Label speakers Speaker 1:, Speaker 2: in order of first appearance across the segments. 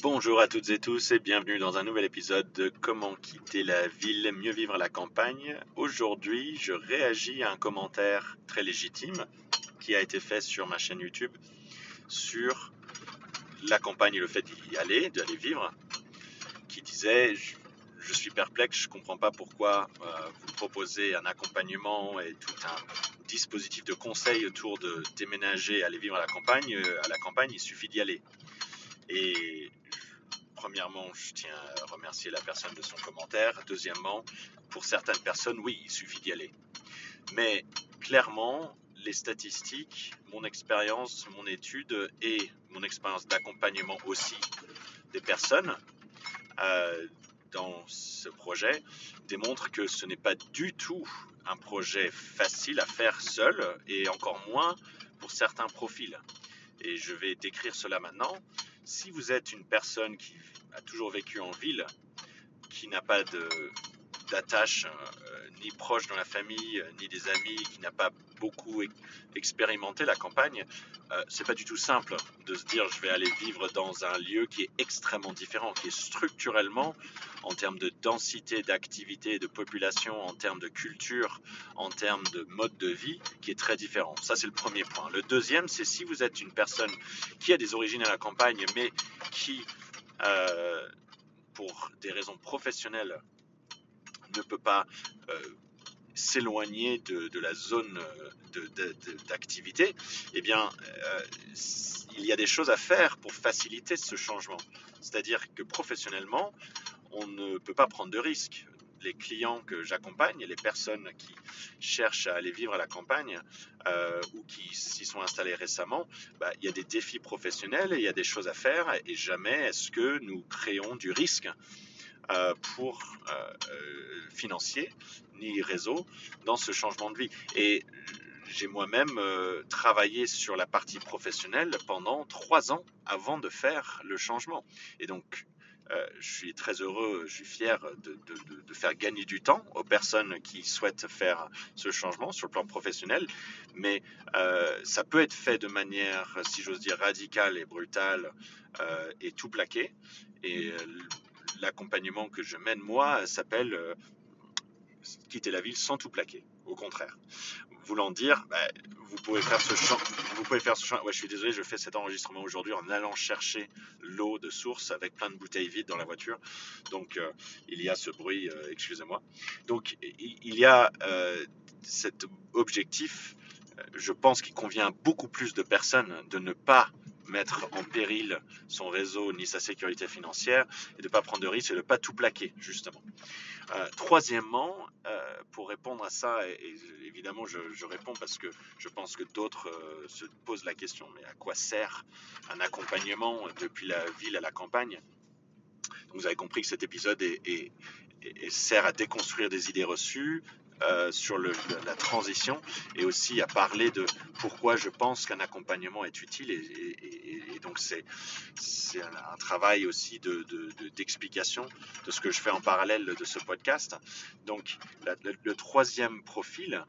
Speaker 1: Bonjour à toutes et tous et bienvenue dans un nouvel épisode de Comment quitter la ville, mieux vivre à la campagne. Aujourd'hui, je réagis à un commentaire très légitime qui a été fait sur ma chaîne YouTube sur la campagne et le fait d'y aller, d'aller vivre, qui disait je suis perplexe, je ne comprends pas pourquoi vous proposez un accompagnement et tout un dispositif de conseil autour de déménager, aller vivre à la campagne. À la campagne, il suffit d'y aller. Et premièrement, je tiens à remercier la personne de son commentaire. Deuxièmement, pour certaines personnes, oui, il suffit d'y aller. Mais clairement, les statistiques, mon expérience, mon étude et mon expérience d'accompagnement aussi des personnes dans ce projet démontrent que ce n'est pas du tout un projet facile à faire seul et encore moins pour certains profils. Et je vais décrire cela maintenant. Si vous êtes une personne qui a toujours vécu en ville, qui n'a pas d'attache ni proche dans la famille, ni des amis, qui n'a pas beaucoup expérimenté la campagne, c'est pas du tout simple de se dire je vais aller vivre dans un lieu qui est extrêmement différent, qui est structurellement, en termes de densité d'activité, de population, en termes de culture, en termes de mode de vie, qui est très différent. Ça, c'est le premier point. Le deuxième, c'est si vous êtes une personne qui a des origines à la campagne, mais qui, pour des raisons professionnelles, ne peut pas s'éloigner de la zone d'activité, eh bien, il y a des choses à faire pour faciliter ce changement. C'est-à-dire que professionnellement, on ne peut pas prendre de risques. Les clients que j'accompagne, les personnes qui cherchent à aller vivre à la campagne ou qui s'y sont installées récemment, il y a des défis professionnels et il y a des choses à faire et jamais est-ce que nous créons du risque pour financier ni réseau dans ce changement de vie. Et j'ai moi-même travaillé sur la partie professionnelle pendant 3 ans avant de faire le changement. Et donc, je suis très heureux, je suis fier de faire gagner du temps aux personnes qui souhaitent faire ce changement sur le plan professionnel, mais ça peut être fait de manière, si j'ose dire, radicale et brutale et tout plaqué. Et l'accompagnement que je mène moi s'appelle quitter la ville sans tout plaquer, au contraire. Voulant dire, vous pouvez faire ce champ, ouais, je suis désolé, je fais cet enregistrement aujourd'hui en allant chercher l'eau de source avec plein de bouteilles vides dans la voiture. Donc il y a ce bruit, excusez-moi. Donc il y a cet objectif, je pense qu'il convient à beaucoup plus de personnes de ne pas mettre en péril son réseau ni sa sécurité financière et de ne pas prendre de risques et de ne pas tout plaquer, justement. Troisièmement, pour répondre à ça, et évidemment je réponds parce que je pense que d'autres se posent la question, mais à quoi sert un accompagnement depuis la ville à la campagne? Donc vous avez compris que cet épisode sert à déconstruire des idées reçues sur la transition et aussi à parler de pourquoi je pense qu'un accompagnement est utile et donc c'est un travail aussi d'explication de ce que je fais en parallèle de ce podcast. Donc le troisième profil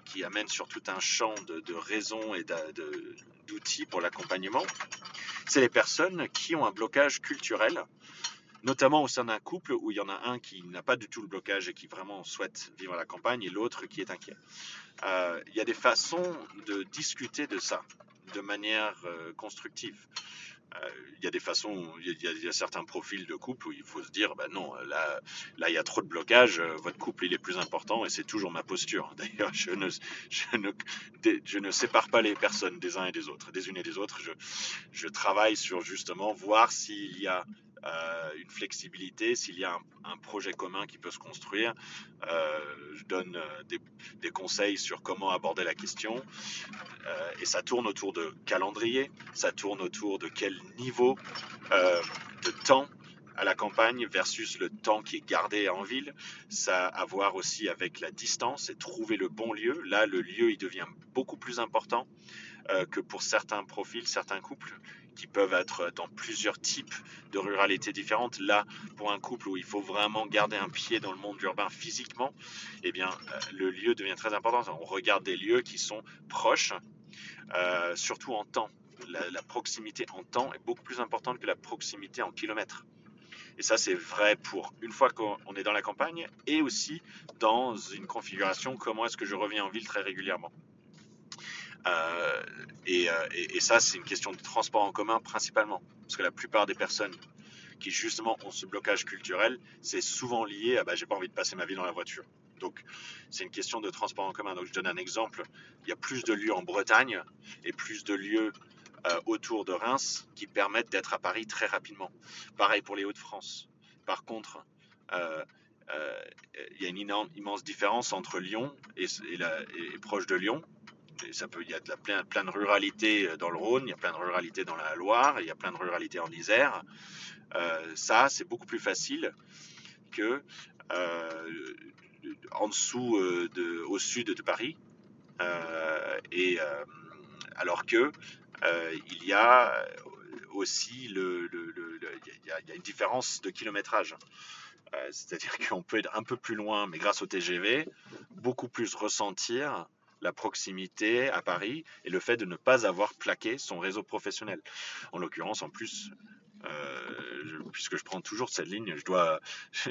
Speaker 1: qui amène sur tout un champ de raisons et d'outils pour l'accompagnement, c'est les personnes qui ont un blocage culturel, notamment au sein d'un couple où il y en a un qui n'a pas du tout le blocage et qui vraiment souhaite vivre à la campagne et l'autre qui est inquiet. Il y a des façons de discuter de ça de manière constructive. Il y a des façons, il y a certains profils de couple où il faut se dire, non, là il y a trop de blocage, votre couple il est plus important et c'est toujours ma posture. D'ailleurs, je ne sépare pas les personnes des uns et des autres, des unes et des autres. Je travaille sur justement voir s'il y a une flexibilité, s'il y a un projet commun qui peut se construire. Je donne des conseils sur comment aborder la question. Et ça tourne autour de calendrier, ça tourne autour de quel niveau de temps à la campagne versus le temps qui est gardé en ville. Ça a à voir aussi avec la distance et trouver le bon lieu. Là, le lieu, il devient beaucoup plus important que pour certains profils, certains couples qui peuvent être dans plusieurs types de ruralités différentes. Là, pour un couple où il faut vraiment garder un pied dans le monde urbain physiquement, eh bien, le lieu devient très important. On regarde des lieux qui sont proches, surtout en temps. la proximité en temps est beaucoup plus importante que la proximité en kilomètres. Et ça, c'est vrai pour une fois qu'on est dans la campagne et aussi dans une configuration, comment est-ce que je reviens en ville très régulièrement. Euh, et ça, c'est une question de transport en commun principalement. Parce que la plupart des personnes qui justement ont ce blocage culturel, c'est souvent lié à j'ai pas envie de passer ma vie dans la voiture. Donc c'est une question de transport en commun. Donc je donne un exemple. Il y a plus de lieux en Bretagne et plus de lieux autour de Reims qui permettent d'être à Paris très rapidement. Pareil pour les Hauts-de-France. Par contre, euh, euh, il y a une immense différence entre Lyon et proche de Lyon. Et il y a plein de ruralité dans le Rhône, il y a plein de ruralité dans la Loire, il y a plein de ruralité en Isère. Ça, c'est beaucoup plus facile que euh, en dessous, au sud de Paris. Alors que il y a aussi il y a une différence de kilométrage. C'est-à-dire qu'on peut être un peu plus loin, mais grâce au TGV, beaucoup plus ressentir la proximité à Paris et le fait de ne pas avoir plaqué son réseau professionnel. En l'occurrence, en plus, puisque je prends toujours cette ligne,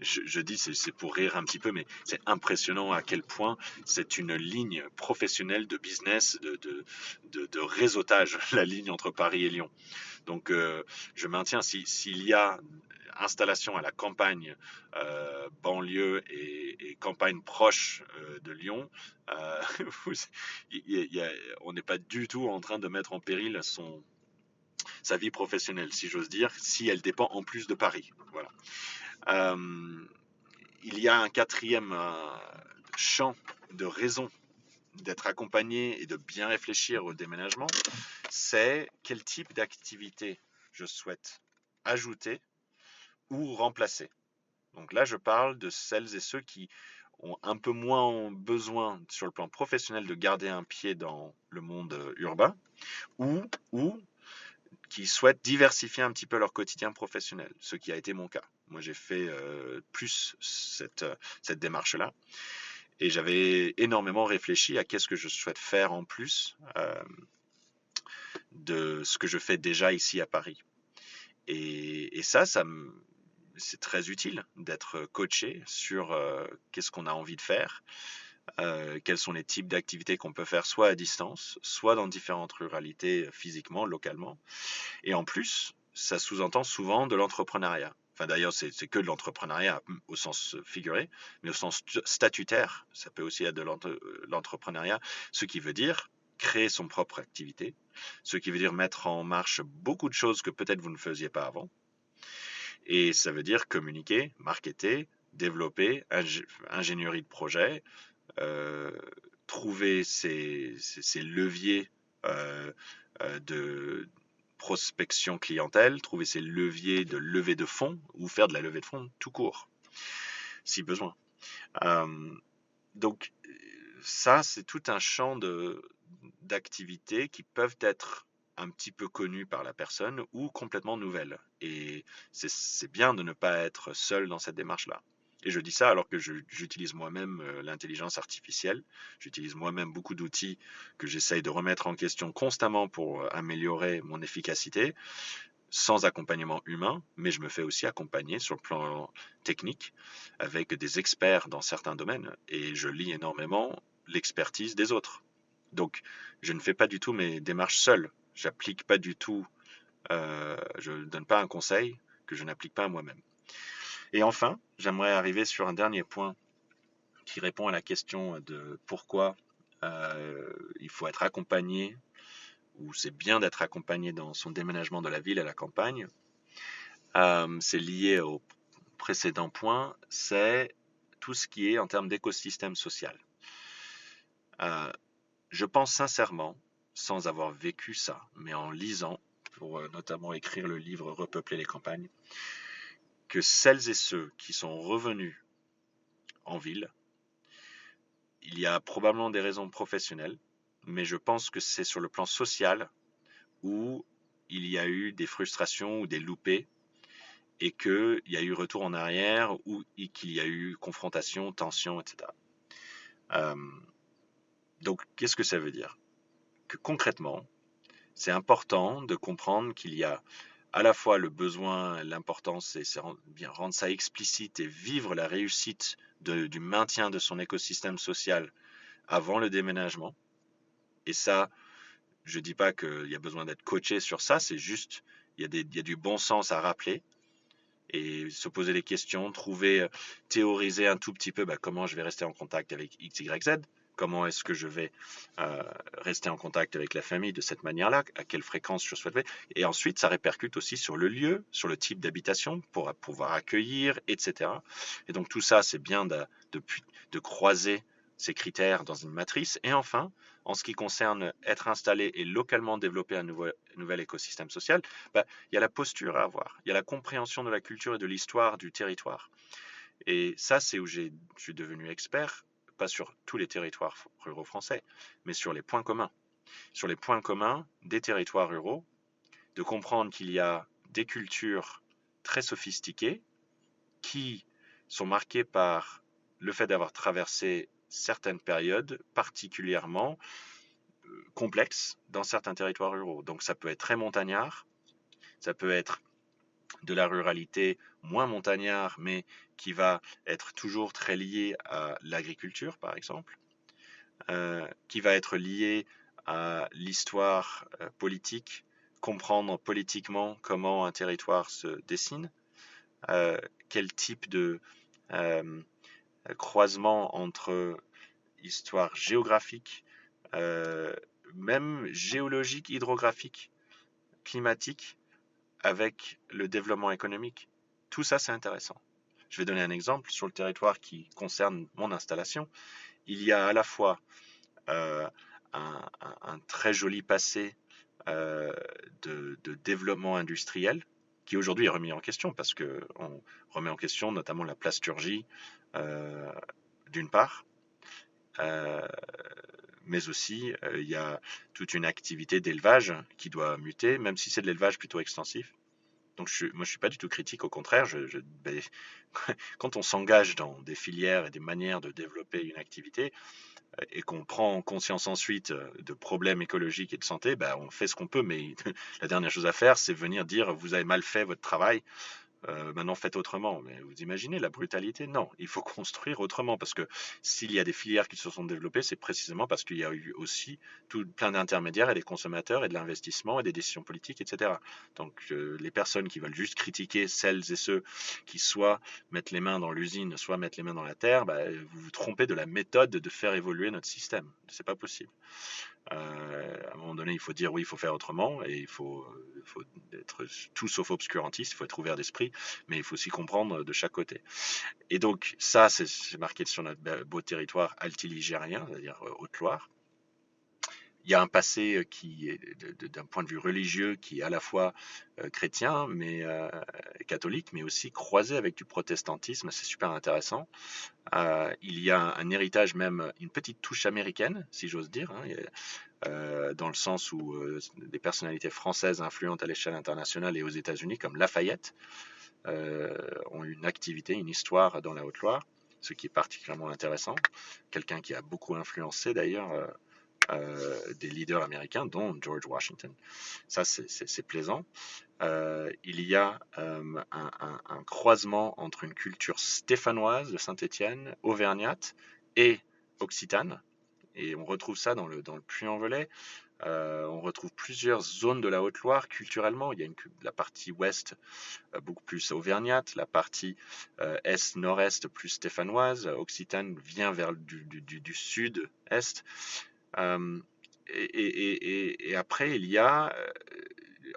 Speaker 1: je dis c'est pour rire un petit peu, mais c'est impressionnant à quel point c'est une ligne professionnelle de business, de réseautage, la ligne entre Paris et Lyon. Donc je maintiens, s'il y a installation à la campagne, banlieue et campagne proche de Lyon, euh, on n'est pas du tout en train de mettre en péril sa vie professionnelle, si j'ose dire, si elle dépend en plus de Paris. Voilà. Euh, il y a un quatrième champ de raison d'être accompagné et de bien réfléchir au déménagement, c'est quel type d'activité je souhaite ajouter ou remplacer. Donc là, je parle de celles et ceux qui ont un peu moins besoin sur le plan professionnel de garder un pied dans le monde urbain ou qui souhaitent diversifier un petit peu leur quotidien professionnel, ce qui a été mon cas. Moi, j'ai fait plus cette démarche-là et j'avais énormément réfléchi à qu'est-ce que je souhaite faire en plus de ce que je fais déjà ici à Paris. Et ça c'est très utile d'être coaché sur qu'est-ce qu'on a envie de faire, quels sont les types d'activités qu'on peut faire soit à distance, soit dans différentes ruralités physiquement, localement. Et en plus, ça sous-entend souvent de l'entrepreneuriat. Enfin, d'ailleurs, c'est que de l'entrepreneuriat au sens figuré, mais au sens statutaire, ça peut aussi être de l'entrepreneuriat, ce qui veut dire créer son propre activité, ce qui veut dire mettre en marche beaucoup de choses que peut-être vous ne faisiez pas avant. Et ça veut dire communiquer, marketer, développer, ingénierie de projet, euh, trouver ces leviers euh, de prospection clientèle, trouver ces leviers de levée de fonds ou faire de la levée de fonds tout court, si besoin. Euh, donc ça, c'est tout un champ d'activités qui peuvent être un petit peu connues par la personne ou complètement nouvelles. Et c'est bien de ne pas être seul dans cette démarche-là. Et je dis ça alors que j'utilise moi-même l'intelligence artificielle. J'utilise moi-même beaucoup d'outils que j'essaye de remettre en question constamment pour améliorer mon efficacité, sans accompagnement humain, mais je me fais aussi accompagner sur le plan technique avec des experts dans certains domaines et je lis énormément l'expertise des autres. Donc, je ne fais pas du tout mes démarches seul. J'applique pas du tout, je ne donne pas un conseil que je n'applique pas à moi-même. Et enfin, j'aimerais arriver sur un dernier point qui répond à la question de pourquoi il faut être accompagné ou c'est bien d'être accompagné dans son déménagement de la ville à la campagne. C'est lié au précédent point, c'est tout ce qui est en termes d'écosystème social. Je pense sincèrement, sans avoir vécu ça, mais en lisant, pour notamment écrire le livre Repeupler les campagnes, que celles et ceux qui sont revenus en ville, il y a probablement des raisons professionnelles, mais je pense que c'est sur le plan social où il y a eu des frustrations ou des loupés et qu'il y a eu retour en arrière ou qu'il y a eu confrontation, tension, etc. Donc, qu'est-ce que ça veut dire? Que concrètement, c'est important de comprendre qu'il y a à la fois le besoin, l'importance, et c'est bien rendre ça explicite et vivre la réussite du maintien de son écosystème social avant le déménagement. Et ça, je dis pas qu'il y a besoin d'être coaché sur ça, c'est juste, il y a du bon sens à rappeler et se poser des questions, théoriser un tout petit peu comment je vais rester en contact avec X, Y, Z, comment est-ce que je vais rester en contact avec la famille de cette manière-là, à quelle fréquence je souhaite. Et ensuite, ça répercute aussi sur le lieu, sur le type d'habitation pour pouvoir accueillir, etc. Et donc tout ça, c'est bien de croiser ces critères dans une matrice. Et enfin, en ce qui concerne être installé et localement développer un nouvel écosystème social, il y a la posture à avoir, il y a la compréhension de la culture et de l'histoire du territoire. Et ça, c'est où je suis devenu expert, pas sur tous les territoires ruraux français, mais sur les points communs. Sur les points communs des territoires ruraux, de comprendre qu'il y a des cultures très sophistiquées qui sont marquées par le fait d'avoir traversé certaines périodes particulièrement complexes dans certains territoires ruraux. Donc ça peut être très montagnard, ça peut être de la ruralité moins montagnard, mais qui va être toujours très lié à l'agriculture, par exemple, qui va être lié à l'histoire politique, comprendre politiquement comment un territoire se dessine, quel type de euh, croisement entre histoire géographique, euh, même géologique, hydrographique, climatique, avec le développement économique. Tout ça, c'est intéressant. Je vais donner un exemple sur le territoire qui concerne mon installation. Il y a à la fois euh, un très joli passé de développement industriel qui aujourd'hui est remis en question parce qu'on remet en question notamment la plasturgie euh, d'une part, euh, mais aussi il y a toute une activité d'élevage qui doit muter, même si c'est de l'élevage plutôt extensif. Donc moi je suis pas du tout critique, au contraire, quand on s'engage dans des filières et des manières de développer une activité et qu'on prend conscience ensuite de problèmes écologiques et de santé, on fait ce qu'on peut, mais la dernière chose à faire, c'est venir dire vous avez mal fait votre travail, maintenant faites autrement. Mais vous imaginez la brutalité? Non, il faut construire autrement parce que s'il y a des filières qui se sont développées, c'est précisément parce qu'il y a eu aussi plein d'intermédiaires et des consommateurs et de l'investissement et des décisions politiques, etc. Donc les personnes qui veulent juste critiquer celles et ceux qui soit mettent les mains dans l'usine, soit mettent les mains dans la terre, vous vous trompez de la méthode de faire évoluer notre système. C'est pas possible. À un moment donné, il faut dire oui, il faut faire autrement et faut être tout sauf obscurantiste, il faut être ouvert d'esprit, mais il faut aussi comprendre de chaque côté. Et donc ça, c'est marqué sur notre beau territoire altiligérien, c'est-à-dire Haute-Loire. Il y a un passé qui est, d'un point de vue religieux, qui est à la fois chrétien, mais catholique, mais aussi croisé avec du protestantisme. C'est super intéressant. Il y a un héritage, même une petite touche américaine, si j'ose dire, hein, dans le sens où des personnalités françaises influentes à l'échelle internationale et aux États-Unis, comme Lafayette, ont une activité, une histoire dans la Haute-Loire, ce qui est particulièrement intéressant. Quelqu'un qui a beaucoup influencé d'ailleurs des leaders américains, dont George Washington. Ça, c'est plaisant. Il y a un croisement entre une culture stéphanoise de Saint-Étienne, auvergnate et occitane. Et on retrouve ça dans le Puy-en-Velay. On retrouve plusieurs zones de la Haute-Loire culturellement. Il y a la partie ouest beaucoup plus auvergnate, la partie est-nord-est plus stéphanoise, occitane vient vers du sud-est. Euh, et après, il y a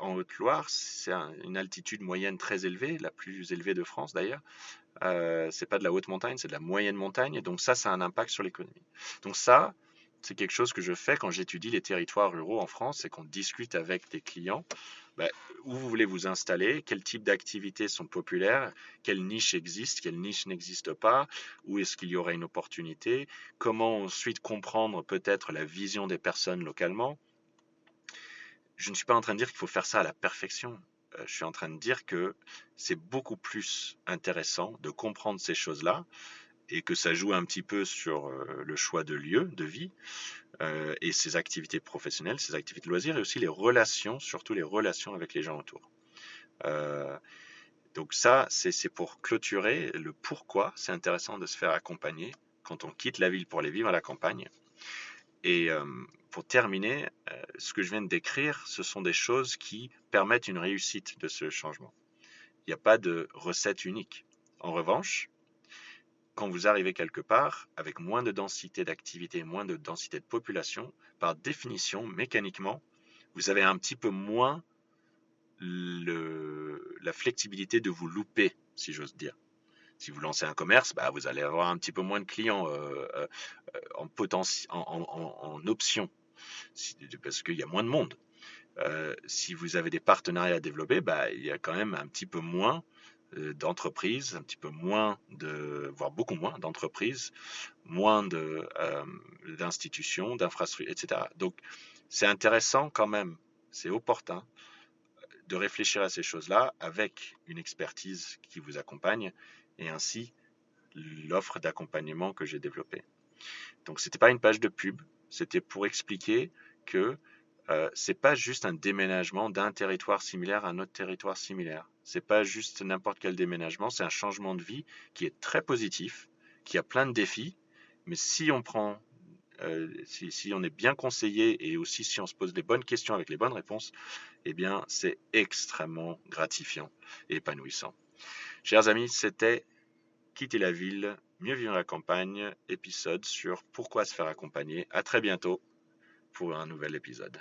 Speaker 1: en Haute-Loire, c'est une altitude moyenne très élevée, la plus élevée de France d'ailleurs. C'est pas de la haute montagne, c'est de la moyenne montagne. Et donc ça a un impact sur l'économie. Donc ça, c'est quelque chose que je fais quand j'étudie les territoires ruraux en France, c'est qu'on discute avec des clients. Ben, où vous voulez vous installer, quel type d'activités sont populaires, quelle niche existe, quelle niche n'existe pas, où est-ce qu'il y aurait une opportunité, comment ensuite comprendre peut-être la vision des personnes localement. Je ne suis pas en train de dire qu'il faut faire ça à la perfection. Je suis en train de dire que c'est beaucoup plus intéressant de comprendre ces choses-là et que ça joue un petit peu sur le choix de lieu de vie et ses activités professionnelles, ses activités de loisirs et aussi les relations, surtout les relations avec les gens autour. Euh, donc ça, c'est pour clôturer le pourquoi c'est intéressant de se faire accompagner quand on quitte la ville pour aller vivre à la campagne. Et pour terminer, ce que je viens de décrire, ce sont des choses qui permettent une réussite de ce changement. Il n'y a pas de recette unique. En revanche, quand vous arrivez quelque part avec moins de densité d'activité, moins de densité de population, par définition, mécaniquement, vous avez un petit peu moins la flexibilité de vous louper, si j'ose dire. Si vous lancez un commerce, bah, vous allez avoir un petit peu moins de clients en option, parce qu'il y a moins de monde. Si vous avez des partenariats à développer, bah, il y a quand même un petit peu moins d'entreprises, un petit peu moins voire beaucoup moins d'entreprises, moins d'institutions, d'infrastructures, etc. Donc c'est intéressant quand même, c'est opportun de réfléchir à ces choses-là avec une expertise qui vous accompagne et ainsi l'offre d'accompagnement que j'ai développée. Donc c'était pas une page de pub, c'était pour expliquer que c'est pas juste un déménagement d'un territoire similaire à un autre territoire similaire. C'est pas juste n'importe quel déménagement, c'est un changement de vie qui est très positif, qui a plein de défis, mais si on prend si on est bien conseillé et aussi si on se pose les bonnes questions avec les bonnes réponses, eh bien c'est extrêmement gratifiant et épanouissant. Chers amis, c'était Quitter la ville, mieux vivre à la campagne, épisode sur pourquoi se faire accompagner. À très bientôt pour un nouvel épisode.